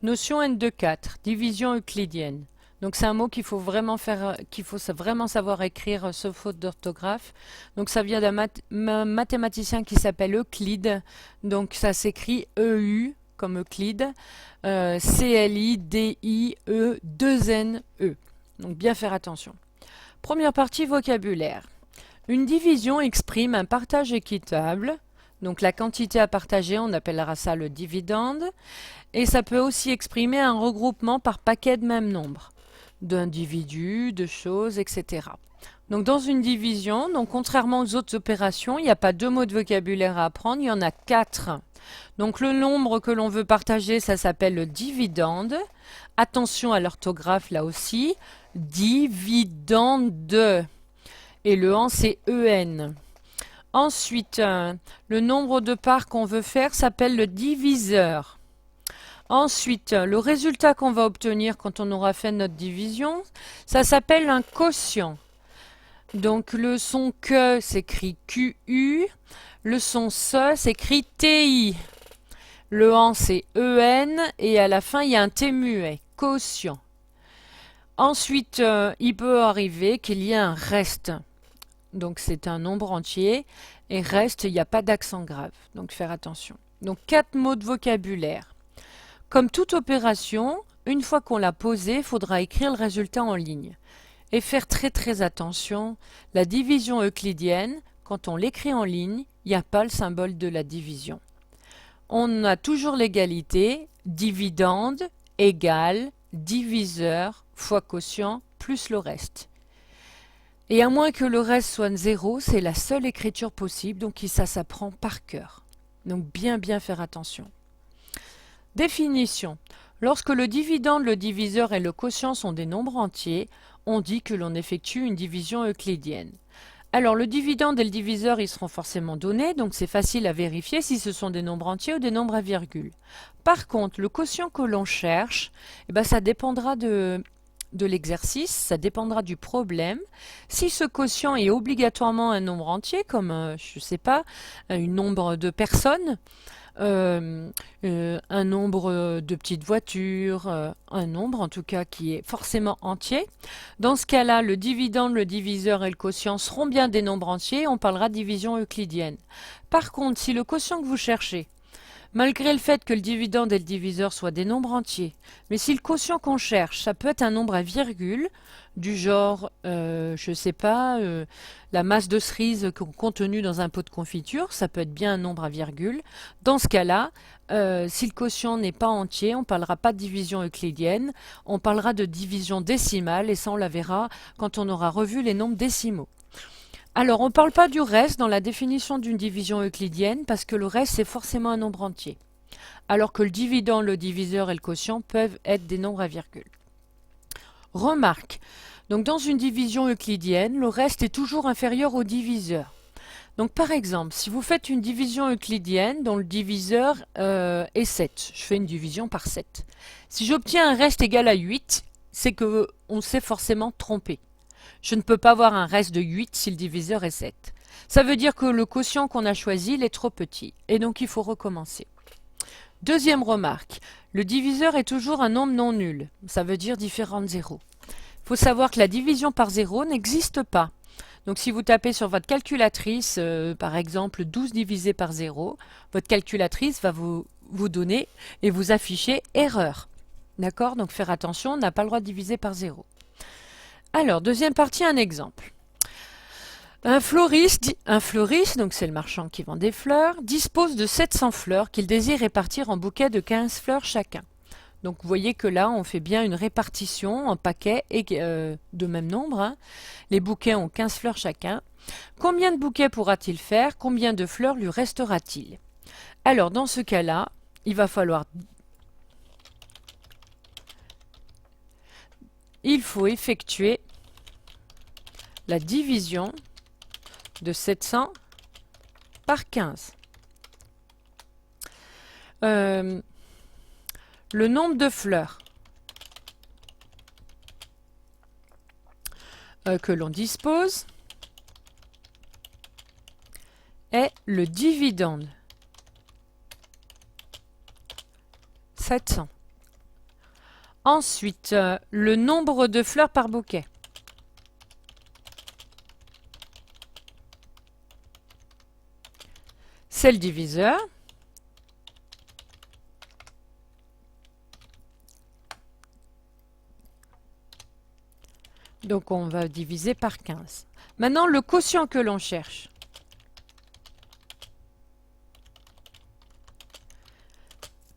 Notion N de 4, division euclidienne. Donc c'est un mot qu'il faut vraiment savoir écrire sauf faute d'orthographe. Donc ça vient d'un mathématicien qui s'appelle Euclide. Donc ça s'écrit EU comme Euclide, C-L-I-D-I-E 2-N-E. Donc bien faire attention. Première partie vocabulaire. Une division exprime un partage équitable. Donc la quantité à partager, on appellera ça le dividende. Et ça peut aussi exprimer un regroupement par paquet de même nombre, d'individus, de choses, etc. Donc dans une division, donc contrairement aux autres opérations, il n'y a pas deux mots de vocabulaire à apprendre, il y en a 4. Donc le nombre que l'on veut partager, ça s'appelle le dividende. Attention à l'orthographe là aussi. Dividende. Et le en, c'est EN. Ensuite, le nombre de parts qu'on veut faire s'appelle le diviseur. Ensuite, le résultat qu'on va obtenir quand on aura fait notre division, ça s'appelle un quotient. Donc le son que s'écrit QU, le son se s'écrit TI. Le en c'est EN et à la fin il y a un T muet, quotient. Ensuite, il peut arriver qu'il y ait un reste. Donc c'est un nombre entier et reste, il n'y a pas d'accent grave. Donc faire attention. Donc 4 mots de vocabulaire. Comme toute opération, une fois qu'on l'a posée, il faudra écrire le résultat en ligne. Et faire très attention, la division euclidienne, quand on l'écrit en ligne, il n'y a pas le symbole de la division. On a toujours l'égalité, dividende égale diviseur fois quotient plus le reste. Et à moins que le reste soit 0, c'est la seule écriture possible, donc ça s'apprend par cœur. Donc bien faire attention. Définition. Lorsque le dividende, le diviseur et le quotient sont des nombres entiers, on dit que l'on effectue une division euclidienne. Alors le dividende et le diviseur, ils seront forcément donnés, donc c'est facile à vérifier si ce sont des nombres entiers ou des nombres à virgule. Par contre, le quotient que l'on cherche, ça dépendra de l'exercice, ça dépendra du problème. Si ce quotient est obligatoirement un nombre entier, comme, je ne sais pas, un nombre de personnes, un nombre de petites voitures, un nombre en tout cas qui est forcément entier. Dans ce cas-là, le dividende, le diviseur et le quotient seront bien des nombres entiers, on parlera division euclidienne. Par contre, si le quotient que vous cherchez, malgré le fait que le dividende et le diviseur soient des nombres entiers, mais si le quotient qu'on cherche, ça peut être un nombre à virgule, du genre, je sais pas, la masse de cerises contenue dans un pot de confiture, ça peut être bien un nombre à virgule. Dans ce cas-là, si le quotient n'est pas entier, on ne parlera pas de division euclidienne, on parlera de division décimale, et ça on la verra quand on aura revu les nombres décimaux. Alors, on ne parle pas du reste dans la définition d'une division euclidienne parce que le reste, c'est forcément un nombre entier. Alors que le dividende, le diviseur et le quotient peuvent être des nombres à virgule. Remarque, donc dans une division euclidienne, le reste est toujours inférieur au diviseur. Donc par exemple, si vous faites une division euclidienne dont le diviseur est 7, je fais une division par 7. Si j'obtiens un reste égal à 8, c'est qu'on s'est forcément trompé. Je ne peux pas avoir un reste de 8 si le diviseur est 7. Ça veut dire que le quotient qu'on a choisi, il est trop petit. Et donc il faut recommencer. Deuxième remarque, le diviseur est toujours un nombre non nul. Ça veut dire différent de 0. Il faut savoir que la division par 0 n'existe pas. Donc si vous tapez sur votre calculatrice, par exemple 12 divisé par 0, votre calculatrice va vous donner et vous afficher erreur. D'accord? Donc faire attention, on n'a pas le droit de diviser par 0. Alors, deuxième partie, un exemple. Un fleuriste, donc c'est le marchand qui vend des fleurs, dispose de 700 fleurs qu'il désire répartir en bouquets de 15 fleurs chacun. Donc vous voyez que là, on fait bien une répartition en paquets de même nombre. Hein. Les bouquets ont 15 fleurs chacun. Combien de bouquets pourra-t-il faire? Combien de fleurs lui restera-t-il? Alors, dans ce cas-là, il faut effectuer la division de 700 par 15. Le nombre de fleurs que l'on dispose est le dividende. 700. Ensuite, le nombre de fleurs par bouquet. C'est le diviseur. Donc on va diviser par 15. Maintenant, le quotient que l'on cherche.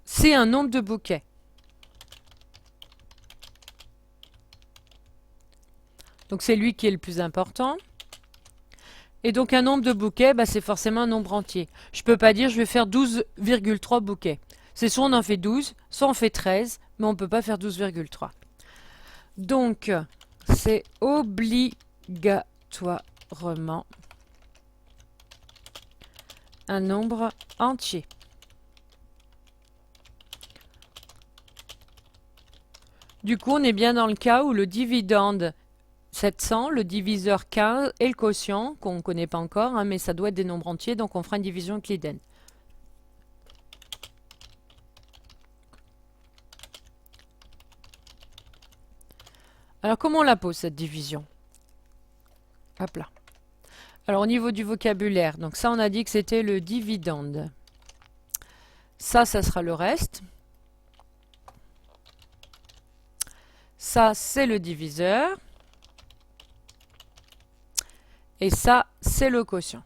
C'est un nombre de bouquets. Donc c'est lui qui est le plus important. Et donc un nombre de bouquets, bah, c'est forcément un nombre entier. Je ne peux pas dire je vais faire 12,3 bouquets. C'est soit on en fait 12, soit on fait 13, mais on ne peut pas faire 12,3. Donc c'est obligatoirement un nombre entier. Du coup, on est bien dans le cas où le dividende 700, le diviseur 15 et le quotient, qu'on ne connaît pas encore, hein, mais ça doit être des nombres entiers, donc on fera une division euclidienne. Alors, comment on la pose, cette division? Hop là. Alors, au niveau du vocabulaire, donc ça, on a dit que c'était le dividende. Ça sera le reste. Ça, c'est le diviseur. Et ça, c'est le quotient.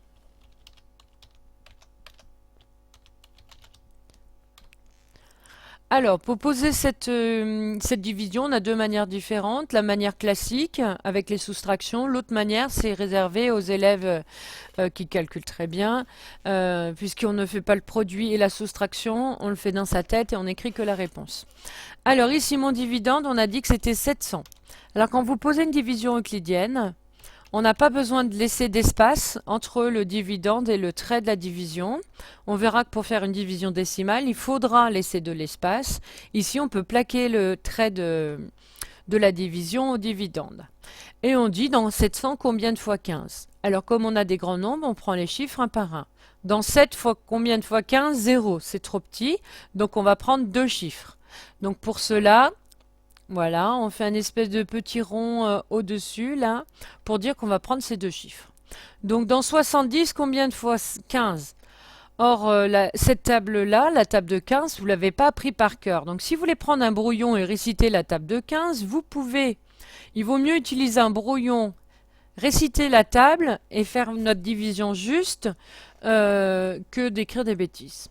Alors, pour poser cette division, on a deux manières différentes. La manière classique, avec les soustractions. L'autre manière, c'est réservé aux élèves qui calculent très bien, puisqu'on ne fait pas le produit et la soustraction, on le fait dans sa tête et on n'écrit que la réponse. Alors, ici, mon dividende, on a dit que c'était 700. Alors, quand vous posez une division euclidienne, on n'a pas besoin de laisser d'espace entre le dividende et le trait de la division. On verra que pour faire une division décimale, il faudra laisser de l'espace. Ici, on peut plaquer le trait de la division au dividende. Et on dit dans 700 combien de fois 15? Alors comme on a des grands nombres, on prend les chiffres un par un. Dans 7 fois combien de fois 15? 0, c'est trop petit. Donc on va prendre deux chiffres. Donc pour cela, voilà, on fait un espèce de petit rond au-dessus, là, pour dire qu'on va prendre ces deux chiffres. Donc dans 70, combien de fois 15? Or, cette table-là, la table de 15, vous ne l'avez pas appris par cœur. Donc si vous voulez prendre un brouillon et réciter la table de 15, vous pouvez. Il vaut mieux utiliser un brouillon, réciter la table et faire notre division juste que d'écrire des bêtises.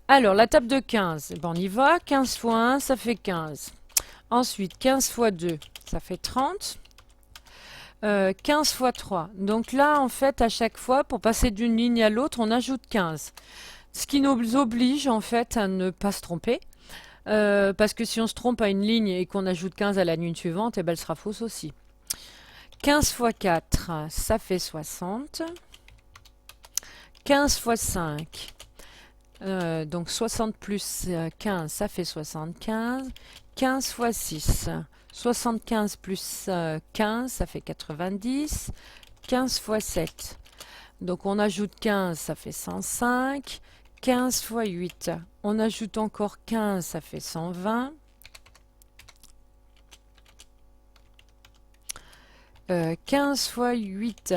Alors, la table de 15, on y va. 15 fois 1, ça fait 15. Ensuite, 15 fois 2, ça fait 30. 15 fois 3. Donc là, en fait, à chaque fois, pour passer d'une ligne à l'autre, on ajoute 15. Ce qui nous oblige, en fait, à ne pas se tromper. Parce que si on se trompe à une ligne et qu'on ajoute 15 à la ligne suivante, eh ben, elle sera fausse aussi. 15 fois 4, ça fait 60. 15 fois 5, donc 60 plus 15, ça fait 75. 15 fois 6, 75 plus 15, ça fait 90. 15 fois 7, donc on ajoute 15, ça fait 105. 15 fois 8, on ajoute encore 15, ça fait 120. 15 fois 8,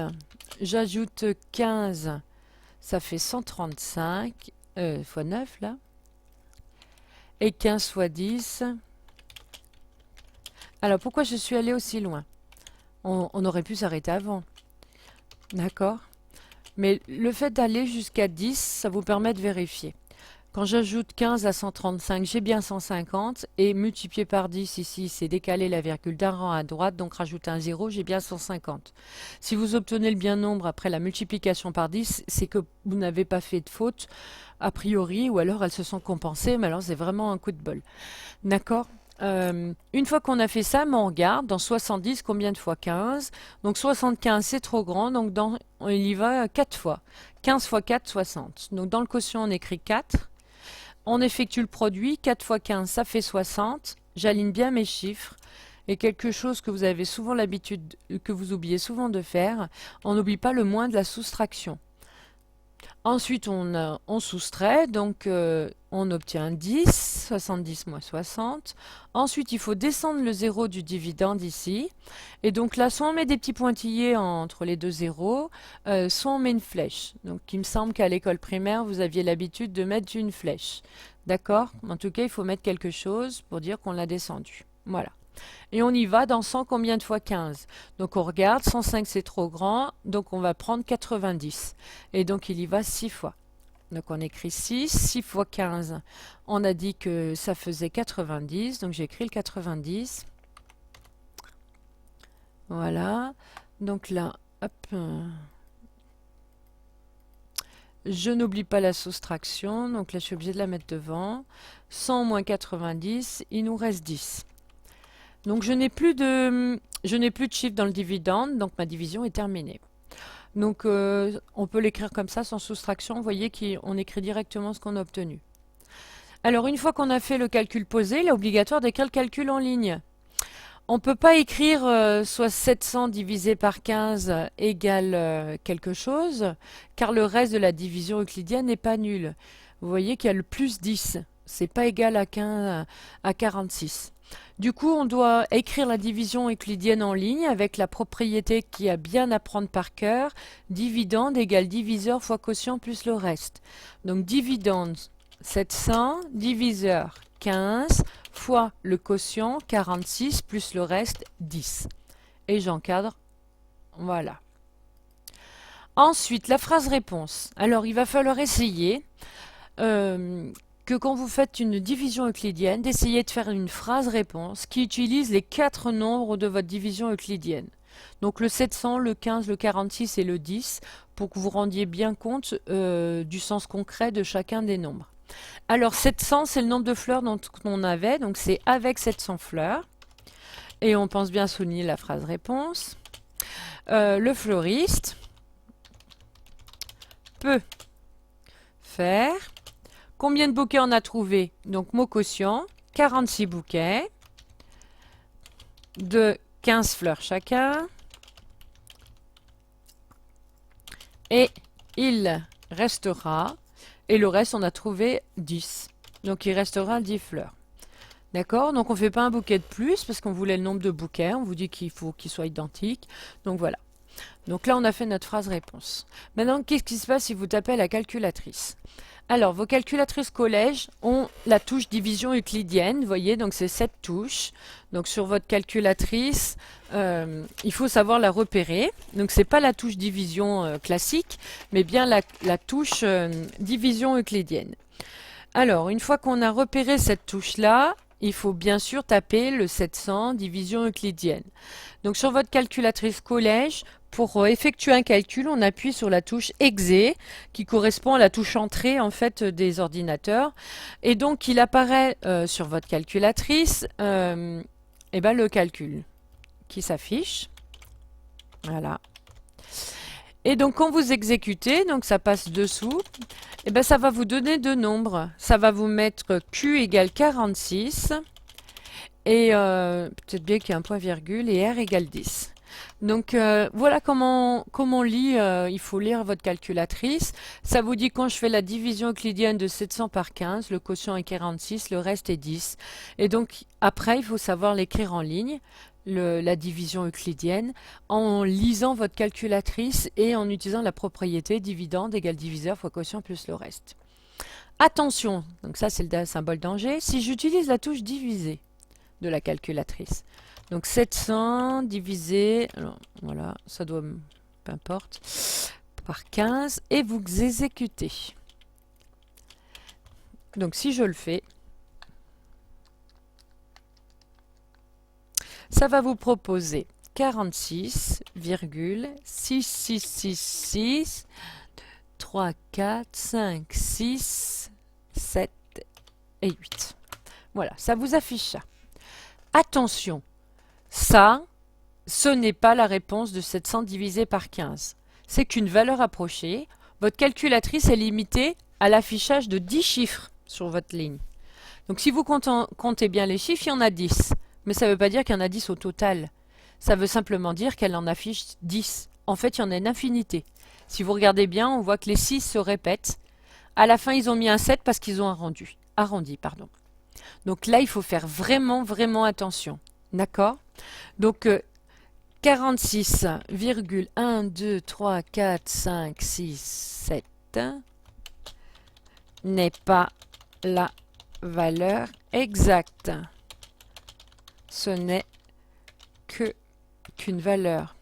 j'ajoute 15, ça fait 135, fois 9 là. Et 15 fois 10. Alors pourquoi je suis allée aussi loin? On aurait pu s'arrêter avant. D'accord? Mais le fait d'aller jusqu'à 10, ça vous permet de vérifier. Quand j'ajoute 15 à 135, j'ai bien 150. Et multiplié par 10 ici, c'est décaler la virgule d'un rang à droite. Donc rajouter un 0, j'ai bien 150. Si vous obtenez le bien nombre après la multiplication par 10, c'est que vous n'avez pas fait de faute a priori. Ou alors elles se sont compensées. Mais alors c'est vraiment un coup de bol. D'accord? Une fois qu'on a fait ça, on regarde dans 70 combien de fois 15. Donc 75 c'est trop grand, donc il y va 4 fois. 15 fois 4, 60. Donc dans le quotient on écrit 4. On effectue le produit, 4 fois 15 ça fait 60. J'aligne bien mes chiffres. Et quelque chose que vous avez souvent l'habitude, que vous oubliez souvent de faire, on n'oublie pas le moins de la soustraction. Ensuite, on soustrait, donc on obtient 10, 70 moins 60. Ensuite, il faut descendre le zéro du dividende ici. Et donc là, soit on met des petits pointillés entre les deux zéros, soit on met une flèche. Donc il me semble qu'à l'école primaire, vous aviez l'habitude de mettre une flèche. D'accord? En tout cas, il faut mettre quelque chose pour dire qu'on l'a descendu. Voilà. Et on y va dans 100 combien de fois 15. Donc on regarde, 105 c'est trop grand, donc on va prendre 90. Et donc il y va 6 fois. Donc on écrit 6, 6 fois 15. On a dit que ça faisait 90, donc j'écris le 90. Voilà. Donc là, hop. Je n'oublie pas la soustraction, donc là je suis obligée de la mettre devant. 100 moins 90, il nous reste 10. Donc je n'ai plus de chiffre dans le dividende, donc ma division est terminée. Donc on peut l'écrire comme ça sans soustraction, vous voyez qu'on écrit directement ce qu'on a obtenu. Alors une fois qu'on a fait le calcul posé, il est obligatoire d'écrire le calcul en ligne. On ne peut pas écrire soit 700 divisé par 15 égale quelque chose, car le reste de la division euclidienne n'est pas nul. Vous voyez qu'il y a le plus 10, c'est pas égal à 46. Du coup, on doit écrire la division euclidienne en ligne avec la propriété qui a bien à prendre par cœur. Dividende égale diviseur fois quotient plus le reste. Donc dividende 700, diviseur 15, fois le quotient 46 plus le reste 10. Et j'encadre. Voilà. Ensuite, la phrase réponse. Alors, il va falloir essayer que quand vous faites une division euclidienne, d'essayer de faire une phrase réponse qui utilise les 4 nombres de votre division euclidienne. Donc le 700, le 15, le 46 et le 10, pour que vous rendiez bien compte du sens concret de chacun des nombres. Alors 700, c'est le nombre de fleurs dont on avait, donc c'est avec 700 fleurs. Et on pense bien souligner la phrase réponse. Le fleuriste peut faire... Combien de bouquets on a trouvé? Donc mot quotient, 46 bouquets de 15 fleurs chacun. Et il restera, et le reste on a trouvé 10. Donc il restera 10 fleurs. D'accord? Donc on ne fait pas un bouquet de plus parce qu'on voulait le nombre de bouquets. On vous dit qu'il faut qu'ils soient identiques. Donc voilà. Donc là on a fait notre phrase réponse. Maintenant qu'est-ce qui se passe si vous tapez à la calculatrice? Alors, vos calculatrices collège ont la touche division euclidienne, vous voyez, donc c'est cette touche. Donc sur votre calculatrice, il faut savoir la repérer. Donc c'est pas la touche division classique, mais bien la touche division euclidienne. Alors, une fois qu'on a repéré cette touche-là, il faut bien sûr taper le 700 division euclidienne. Donc sur votre calculatrice collège, pour effectuer un calcul, on appuie sur la touche Exe, qui correspond à la touche entrée en fait des ordinateurs. Et donc il apparaît sur votre calculatrice le calcul qui s'affiche. Voilà. Et donc quand vous exécutez, donc ça passe dessous, et ça va vous donner deux nombres. Ça va vous mettre Q égale 46 et peut-être bien qu'il y a un point virgule et R égale 10. Donc voilà comment on lit, il faut lire votre calculatrice. Ça vous dit quand je fais la division euclidienne de 700 par 15, le quotient est 46, le reste est 10. Et donc après, il faut savoir l'écrire en ligne, la division euclidienne, en lisant votre calculatrice et en utilisant la propriété dividende égale diviseur fois quotient plus le reste. Attention, donc ça c'est le symbole danger, si j'utilise la touche diviser de la calculatrice. Donc 700 divisé, alors voilà, ça doit, peu importe, par 15 et vous exécutez. Donc si je le fais, ça va vous proposer 46,6666 3, 4, 5, 6, 7 et 8. Voilà, ça vous affiche ça. Attention, ça, ce n'est pas la réponse de 700 divisé par 15. C'est qu'une valeur approchée. Votre calculatrice est limitée à l'affichage de 10 chiffres sur votre ligne. Donc si vous comptez bien les chiffres, il y en a 10. Mais ça ne veut pas dire qu'il y en a 10 au total. Ça veut simplement dire qu'elle en affiche 10. En fait, il y en a une infinité. Si vous regardez bien, on voit que les 6 se répètent. À la fin, ils ont mis un 7 parce qu'ils ont arrondi, pardon. Donc là, il faut faire vraiment, vraiment attention. D'accord? Donc, 46,1, 2, 3, 4, 5, 6, 7 n'est pas la valeur exacte. Ce n'est qu'une valeur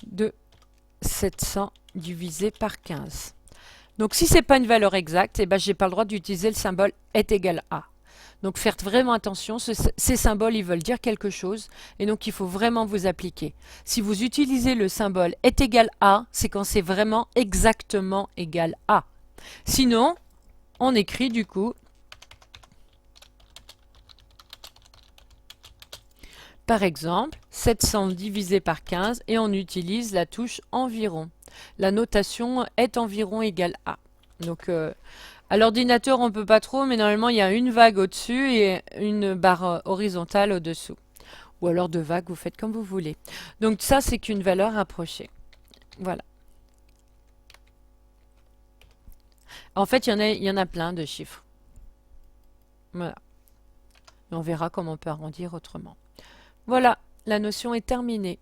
de 700 divisé par 15. Donc si ce n'est pas une valeur exacte, eh ben, je n'ai pas le droit d'utiliser le symbole est égal à. Donc faites vraiment attention, ces symboles ils veulent dire quelque chose et donc il faut vraiment vous appliquer. Si vous utilisez le symbole est égal à, c'est quand c'est vraiment exactement égal à. Sinon, on écrit du coup par exemple 700 divisé par 15 et on utilise la touche environ. La notation est environ égale à. Donc à l'ordinateur on ne peut pas trop, mais normalement il y a une vague au-dessus et une barre horizontale au-dessous. Ou alors deux vagues, vous faites comme vous voulez. Donc ça c'est qu'une valeur approchée. Voilà. En fait il y en a plein de chiffres. Voilà. Et on verra comment on peut arrondir autrement. Voilà, la notion est terminée.